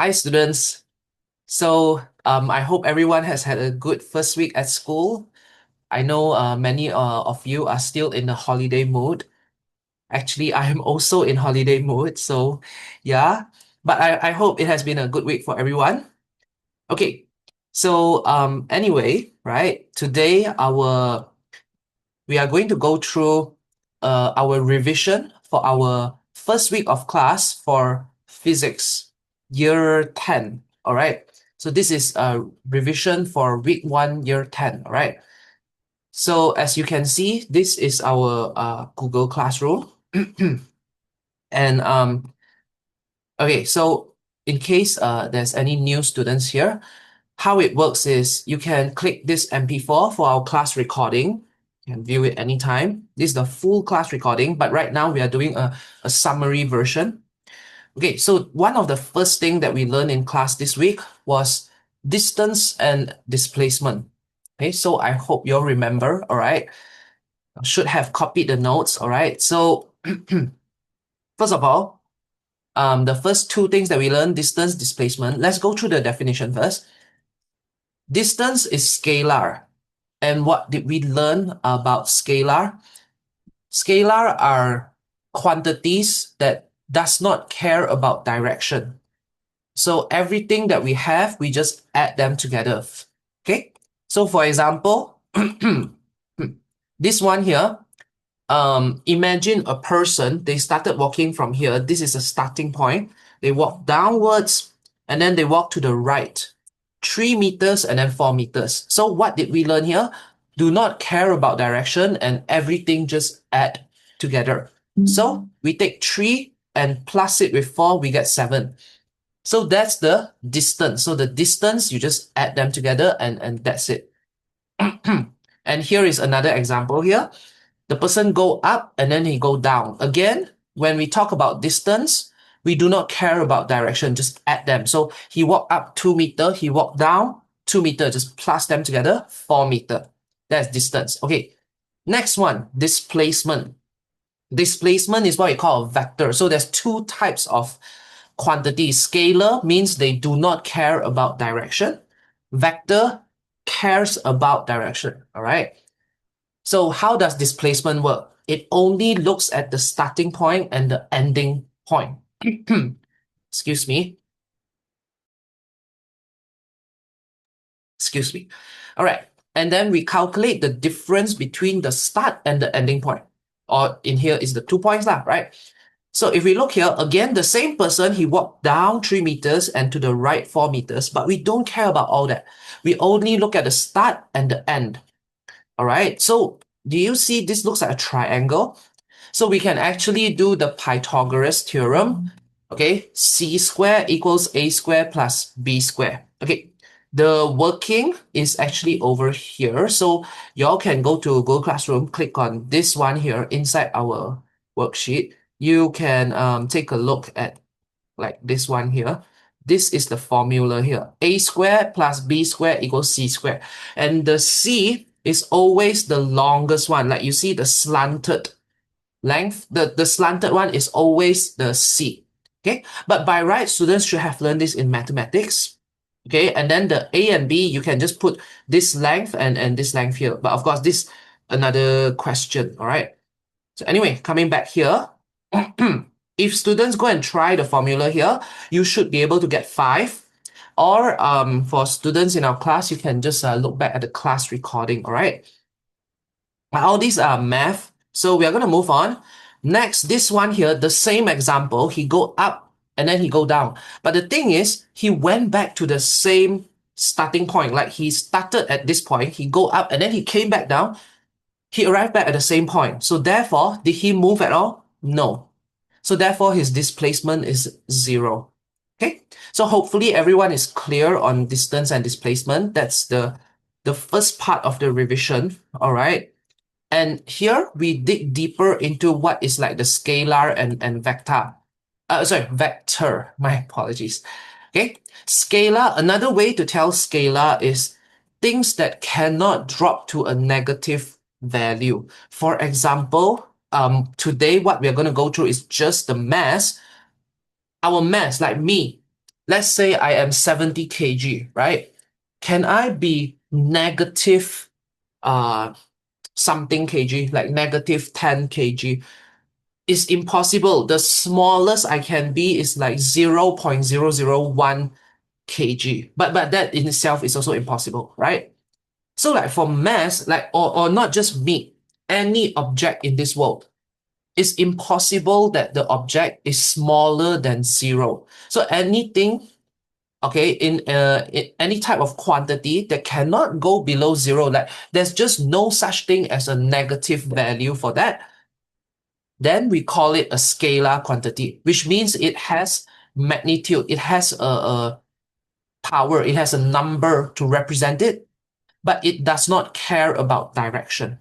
Hi, students. I hope everyone has had a good first week at school. I know many of you are still in the holiday mood. Actually, I am also in holiday mood. Yeah, but I hope it has been a good week for everyone. Okay, anyway, right, today we are going to go through our revision for our first week of class for physics, year 10. All right. So this is a revision for week 1, year 10. All right. So as you can see, this is our Google Classroom. And okay, so in case there's any new students here, how it works is you can click this MP4 for our class recording. You can view it anytime. This is the full class recording, but right now we are doing a summary version. Okay, so one of the first thing that we learned in class this week was distance and displacement. Okay, so I hope you'll remember, all right? I should have copied the notes, all right? So first of all, the first two things that we learned, distance, displacement. Let's go through the definition first. Distance is scalar. And what did we learn about scalar? Scalar are quantities that does not care about direction. So everything that we have, we just add them together. Okay. So for example, this one here, imagine a person, they started walking from here. This is a starting point. They walk downwards and then they walk to the right, 3 meters and then 4 meters. So what did we learn here? Do not care about direction and everything just add together. So we take 3 and plus it with 4, we get 7. So that's the distance. So the distance, you just add them together and that's it. And here is another example here. The person go up and then he go down. Again, when we talk about distance, we do not care about direction, just add them. So he walked up 2 meter, he walked down 2 meter, just plus them together, 4 meter. That's distance. Okay, next one, displacement. Displacement is what we call a vector. So there's two types of quantities. Scalar means they do not care about direction. Vector cares about direction, all right? So how does displacement work? It only looks at the starting point and the ending point. Excuse me. Excuse me. All right. And then we calculate the difference between the start and the ending point. Or in here is the 2 points, right? So if we look here, again, the same person, he walked down 3 meters and to the right 4 meters, but we don't care about all that. We only look at the start and the end. All right. So do you see this looks like a triangle? So we can actually do the Pythagoras theorem. Okay, c square equals a square plus b square. Okay, the working is actually over here. So y'all can go to Google Classroom, click on this one here inside our worksheet. You can take a look at like this one here. This is the formula here. A square plus b square equals c square. And the c is always the longest one. Like you see the slanted length, the slanted one is always the C. Okay, but by right, students should have learned this in mathematics. Okay, and then the A and B, you can just put this length and this length here. But of course, this another question. All right. So anyway, coming back here, if students go and try the formula here, you should be able to get 5. Or for students in our class, you can just look back at the class recording. All right. All these are math. So we are going to move on. Next, this one here, the same example, he go up and then he go down. But the thing is, he went back to the same starting point. Like he started at this point, he go up and then he came back down. He arrived back at the same point. So therefore, did he move at all? No. So therefore, his displacement is 0. Okay. So hopefully everyone is clear on distance and displacement. That's the first part of the revision. All right. And here we dig deeper into what is like the scalar and vector. Vector. My apologies. Okay. Scalar, another way to tell scalar is things that cannot drop to a negative value. For example, today what we are going to go through is just the mass. Our mass, like me, let's say I am 70 kg, right? Can I be negative something kg, like negative 10 kg? It's impossible. The smallest I can be is like 0.001 kg. But that in itself is also impossible, right? So like for mass, like or not just me, any object in this world, it's impossible that the object is smaller than zero. So anything, okay, in any type of quantity that cannot go below zero, like there's just no such thing as a negative value for that, then we call it a scalar quantity, which means it has magnitude, it has a power, it has a number to represent it, but it does not care about direction.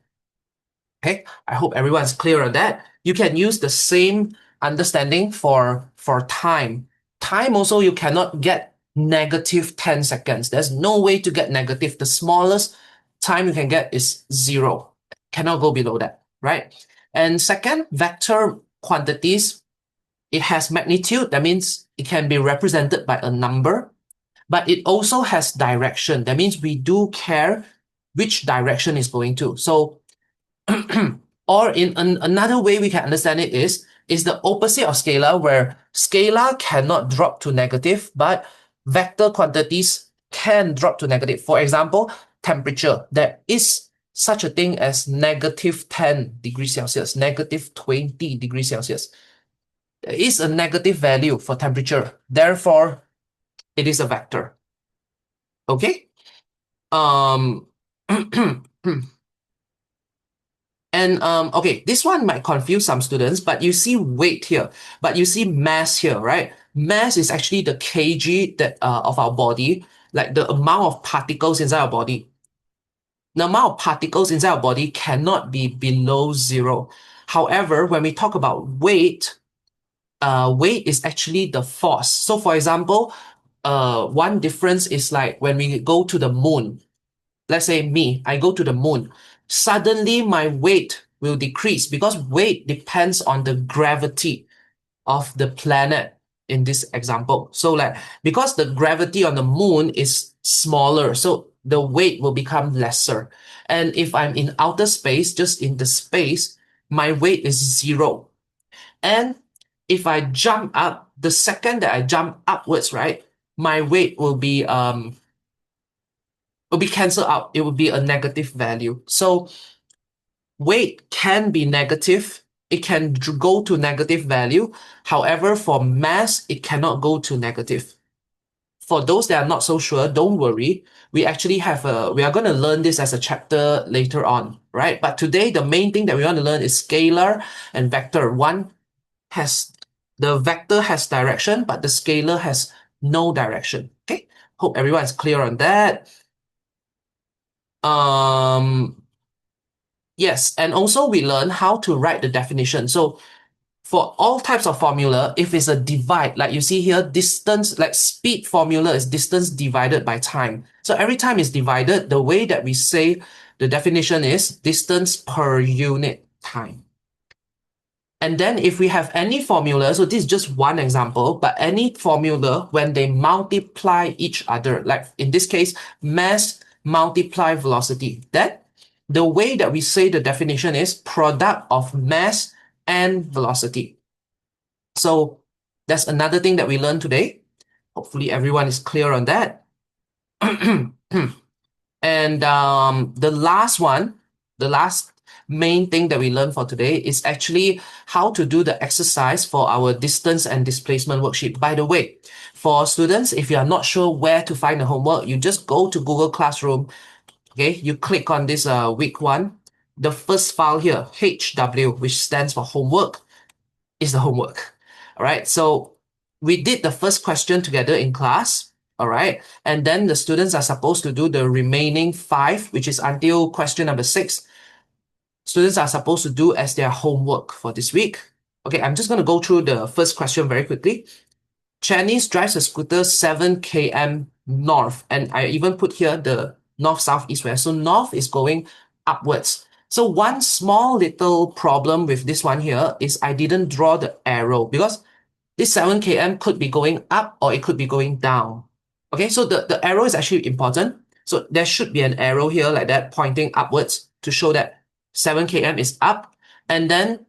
Okay, I hope everyone's clear on that. You can use the same understanding for time. Time also, you cannot get negative 10 seconds. There's no way to get negative. The smallest time you can get is zero. Cannot go below that, right? And second, vector quantities, it has magnitude. That means it can be represented by a number, but it also has direction. That means we do care which direction is going to. So or in another way we can understand it is the opposite of scalar, where scalar cannot drop to negative, but vector quantities can drop to negative. For example, temperature. There is such a thing as negative 10 degrees Celsius, negative 20 degrees Celsius. There is a negative value for temperature. Therefore, it is a vector. Okay? Um, And okay, this one might confuse some students, but you see weight here, but you see mass here, right? Mass is actually the kg that of our body, like the amount of particles inside our body. The amount of particles inside our body cannot be below zero. However, when we talk about weight, weight is actually the force. So for example, one difference is like when we go to the moon. Let's say me, I go to the moon. Suddenly my weight will decrease because weight depends on the gravity of the planet in this example. So like, because the gravity on the moon is smaller, so the weight will become lesser. And if I'm in outer space, just in the space, my weight is zero. And if I jump up, the second that I jump upwards, right, my weight will be cancelled out. It will be a negative value. So weight can be negative. It can go to negative value. However, for mass, it cannot go to negative. For those that are not so sure, don't worry. We actually we are going to learn this as a chapter later on, right? But today, the main thing that we want to learn is scalar and vector. The vector has direction, but the scalar has no direction. Okay. Hope everyone's clear on that. Yes, and also we learn how to write the definition. So for all types of formula, if it's a divide, like you see here, distance, like speed formula is distance divided by time. So every time is divided, the way that we say the definition is distance per unit time. And then if we have any formula, so this is just one example, but any formula, when they multiply each other, like in this case, mass multiply velocity, then the way that we say the definition is product of mass and velocity. So that's another thing that we learned today. Hopefully everyone is clear on that. And the last main thing that we learned for today is actually how to do the exercise for our distance and displacement worksheet. By the way, for students, if you are not sure where to find the homework, you just go to Google Classroom. Okay, you click on this week one. The first file here, HW, which stands for homework, is the homework. All right, so we did the first question together in class. All right, and then the students are supposed to do the remaining 5, which is until question number 6. Students are supposed to do as their homework for this week. Okay, I'm just going to go through the first question very quickly. Janice drives a scooter 7 km north, and I even put here the north, south, east, west. So north is going upwards. So one small little problem with this one here is I didn't draw the arrow because this 7 km could be going up or it could be going down. Okay, so the arrow is actually important. So there should be an arrow here like that pointing upwards to show that 7 km is up. And then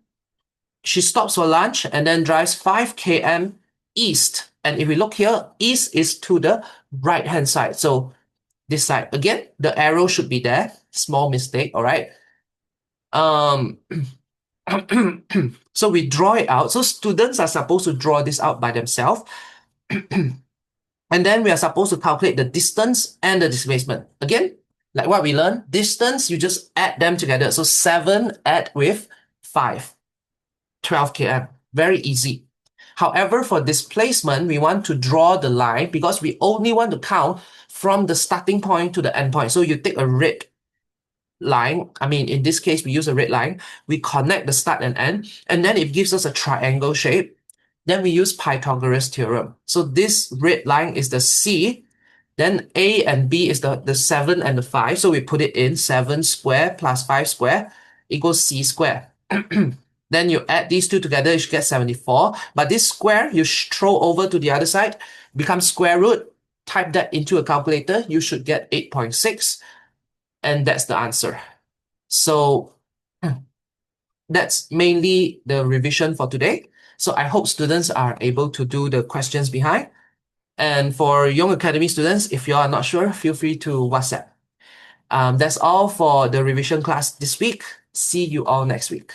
she stops for lunch and then drives 5 km east. And if we look here, east is to the right-hand side. So this side. Again, the arrow should be there. Small mistake, all right? So we draw it out. So students are supposed to draw this out by themselves. And then we are supposed to calculate the distance and the displacement. Again, like what we learned, distance, you just add them together. So 7 add with 5, 12 km. Very easy. However, for displacement, we want to draw the line because we only want to count from the starting point to the end point. So you take a red line. I mean, in this case, we use a red line. We connect the start and end, and then it gives us a triangle shape. Then we use Pythagoras theorem. So this red line is the C. Then A and B is the 7 and the 5. So we put it in 7 square plus 5 square equals C square. Then you add these two together, you should get 74. But this square, you throw over to the other side, becomes square root. Type that into a calculator, you should get 8.6. And that's the answer. So that's mainly the revision for today. So I hope students are able to do the questions behind. And for Young Academy students, if you are not sure, feel free to WhatsApp. That's all for the revision class this week. See you all next week.